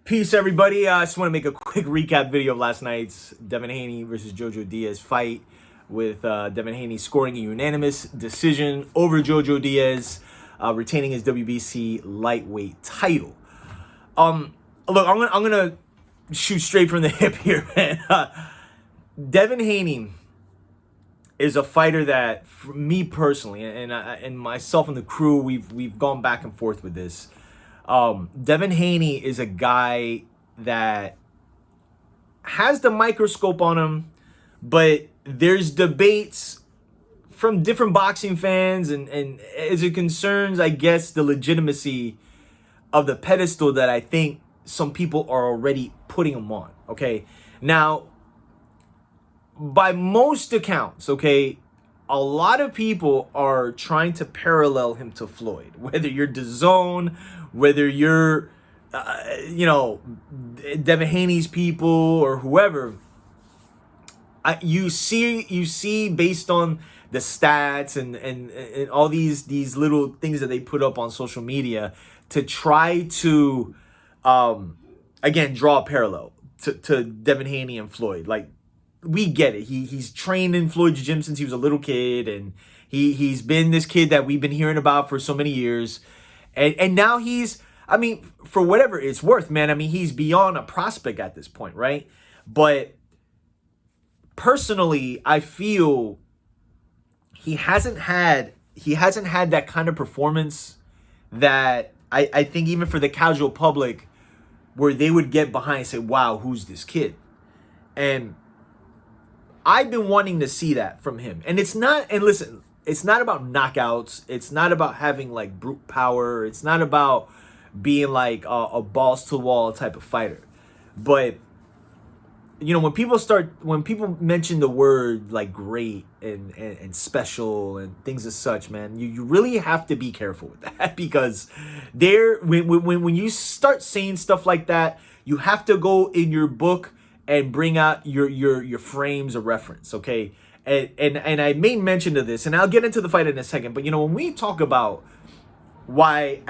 Peace, everybody. I just want to make a quick recap video of last night's Devin Haney versus Jojo Diaz fight, with Devin Haney scoring a unanimous decision over Jojo Diaz, retaining his WBC lightweight title. Look, I'm gonna shoot straight from the hip here, man. Devin Haney is a fighter that, for me personally, and myself and the crew, we've gone back and forth with this. Devin Haney is a guy that has the microscope on him, but there's debates from different boxing fans, and as it concerns, I guess, the legitimacy of the pedestal that I think some people are already putting him on. Okay, now, by most accounts, okay, a lot of people are trying to parallel him to Floyd, whether you're DAZN, whether you're, Devin Haney's people or whoever. You see based on the stats and all these little things that they put up on social media to try to, again, draw a parallel to Devin Haney and Floyd. Like, we get it. He's trained in Floyd's gym since he was a little kid, and he's been this kid that we've been hearing about for so many years. And now he's, I mean, for whatever it's worth, man, I mean, he's beyond a prospect at this point, right? But personally, I feel he hasn't had that kind of performance that I think even for the casual public, where they would get behind and say, wow, who's this kid? And I've been wanting to see that from him. And it's not, and listen, it's not about knockouts. It's not about having like brute power. It's not about being like a balls to the wall type of fighter. But, you know, when people mention the word like great and special and things as such, man, you really have to be careful with that, because when you start saying stuff like that, you have to go in your book and bring out your frames of reference, okay? And I made mention of this, and I'll get into the fight in a second. But, you know, when we talk about why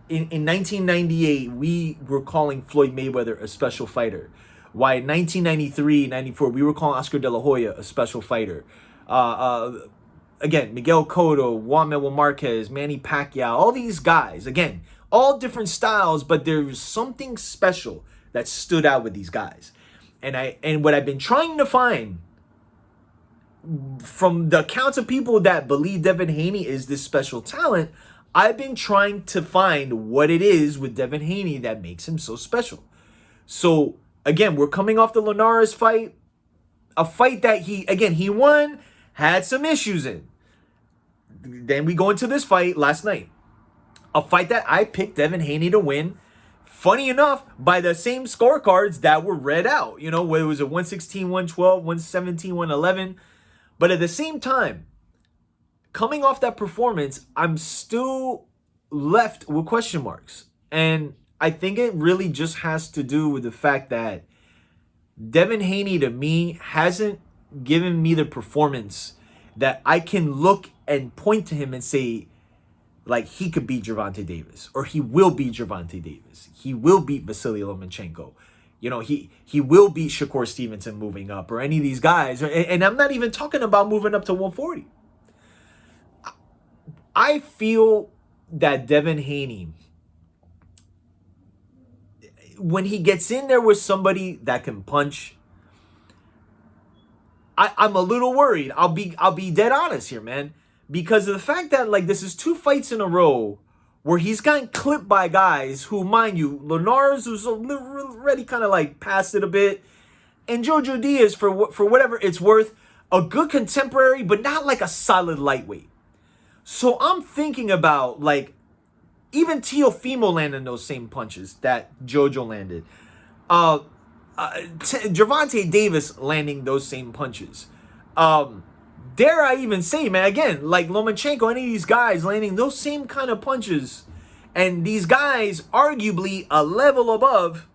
in 1998 we were calling Floyd Mayweather a special fighter, why in 1993, 94 we were calling Oscar De La Hoya a special fighter, again, Miguel Cotto, Juan Manuel Marquez, Manny Pacquiao, all these guys, again, all different styles, but there was something special that stood out with these guys. And what I've been trying to find from the accounts of people that believe Devin Haney is this special talent, I've been trying to find what it is with Devin Haney that makes him so special. So, again, we're coming off the Linares fight, a fight that he won, had some issues in. Then we go into this fight last night, a fight that I picked Devin Haney to win. Funny enough, by the same scorecards that were read out, you know, whether it was a 116, 112, 117, 111. But at the same time, coming off that performance, I'm still left with question marks. And I think it really just has to do with the fact that Devin Haney, to me, hasn't given me the performance that I can look and point to him and say, like, he could beat Gervonta Davis, or he will beat Gervonta Davis. He will beat Vasily Lomachenko. You know, he will beat Shakur Stevenson moving up, or any of these guys. And I'm not even talking about moving up to 140. I feel that Devin Haney, when he gets in there with somebody that can punch, I'm a little worried. I'll be dead honest here, man. Because of the fact that, like, this is 2 fights in a row where he's gotten clipped by guys who, mind you, Linares, who's already kind of like passed it a bit, and Jojo Diaz, for whatever it's worth, a good contemporary, but not like a solid lightweight. So I'm thinking about, like, even Teofimo landing those same punches that Jojo landed. Gervonta Davis landing those same punches. Dare I even say, man, again, like Lomachenko, any of these guys landing those same kind of punches, and these guys arguably a level above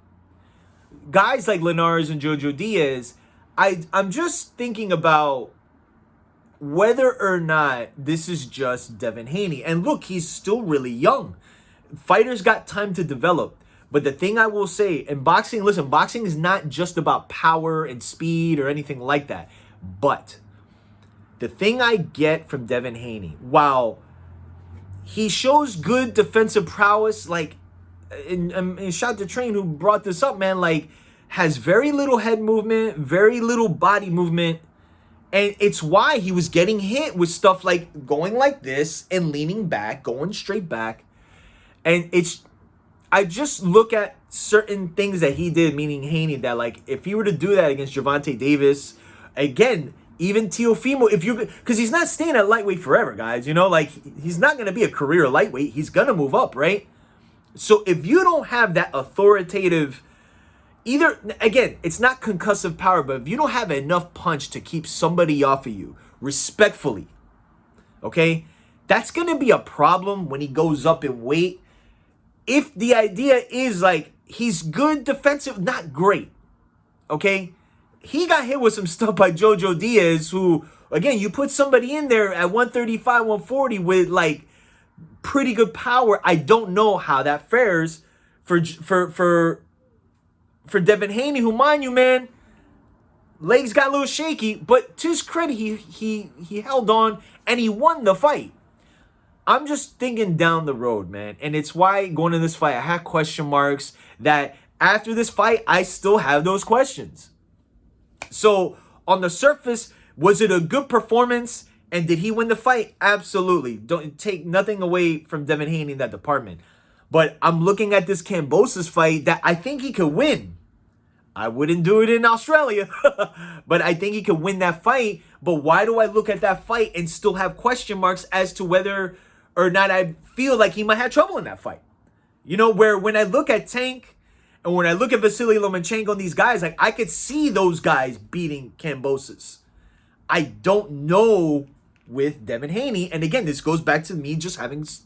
guys like Linares and Jojo Diaz. I'm just thinking about whether or not this is just Devin Haney. And look, he's still really young. Fighters got time to develop. But the thing I will say, in boxing, listen, boxing is not just about power and speed or anything like that. But the thing I get from Devin Haney, while he shows good defensive prowess, like, and Shot the Train, who brought this up, man, like, has very little head movement, very little body movement. And it's why he was getting hit with stuff like going like this and leaning back, going straight back. And I just look at certain things that he did, meaning Haney, that, like, if he were to do that against Gervonta Davis, again, even Teofimo, because he's not staying at lightweight forever, guys, you know, like, he's not going to be a career lightweight. He's going to move up, right? So if you don't have that authoritative, either, again, it's not concussive power, but if you don't have enough punch to keep somebody off of you respectfully, okay, that's going to be a problem when he goes up in weight. If the idea is, like, he's good defensive, not great, okay? He got hit with some stuff by Jojo Diaz, who, again, you put somebody in there at 135, 140 with, like, pretty good power. I don't know how that fares for Devin Haney, who, mind you, man, legs got a little shaky, but to his credit, he held on and he won the fight. I'm just thinking down the road, man. And it's why going to this fight, I had question marks that after this fight, I still have those questions. So on the surface, was it a good performance? And did he win the fight? Absolutely. Don't take nothing away from Devin Haney in that department. But I'm looking at this Kambosos fight that I think he could win. I wouldn't do it in Australia, but I think he could win that fight. But why do I look at that fight and still have question marks as to whether or not I feel like he might have trouble in that fight? You know, where when I look at Tank and when I look at Vasily Lomachenko and these guys, like, I could see those guys beating Kambosos. I don't know with Devin Haney. And again, this goes back to me just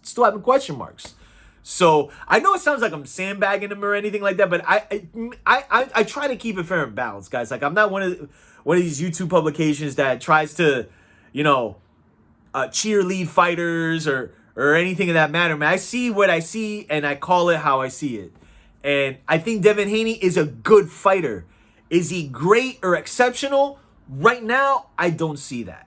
still having question marks. So I know it sounds like I'm sandbagging him or anything like that, but I try to keep it fair and balanced, guys. Like, I'm not one of these YouTube publications that tries to, you know, cheerlead fighters or anything of that matter, man. I see what I see and I call it how I see it. And I think Devin Haney is a good fighter. Is he great or exceptional? Right now, I don't see that.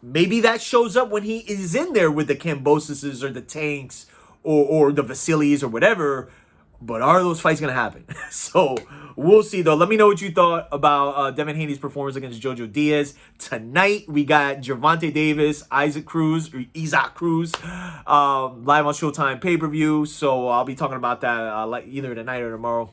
Maybe that shows up when he is in there with the Kambososes or the Tanks or the Vasilis or whatever. But are those fights going to happen? So we'll see, though. Let me know what you thought about Devin Haney's performance against Jojo Diaz. Tonight, we got Gervonta Davis, Isaac Cruz, live on Showtime pay-per-view. So I'll be talking about that like either tonight or tomorrow.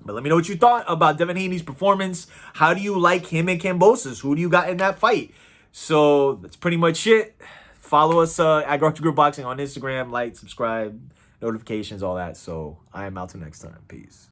But let me know what you thought about Devin Haney's performance. How do you like him and Kambosos? Who do you got in that fight? So that's pretty much it. Follow us at Garth Group Boxing on Instagram. Like, subscribe, notifications, all that. So I am out till next time. Peace.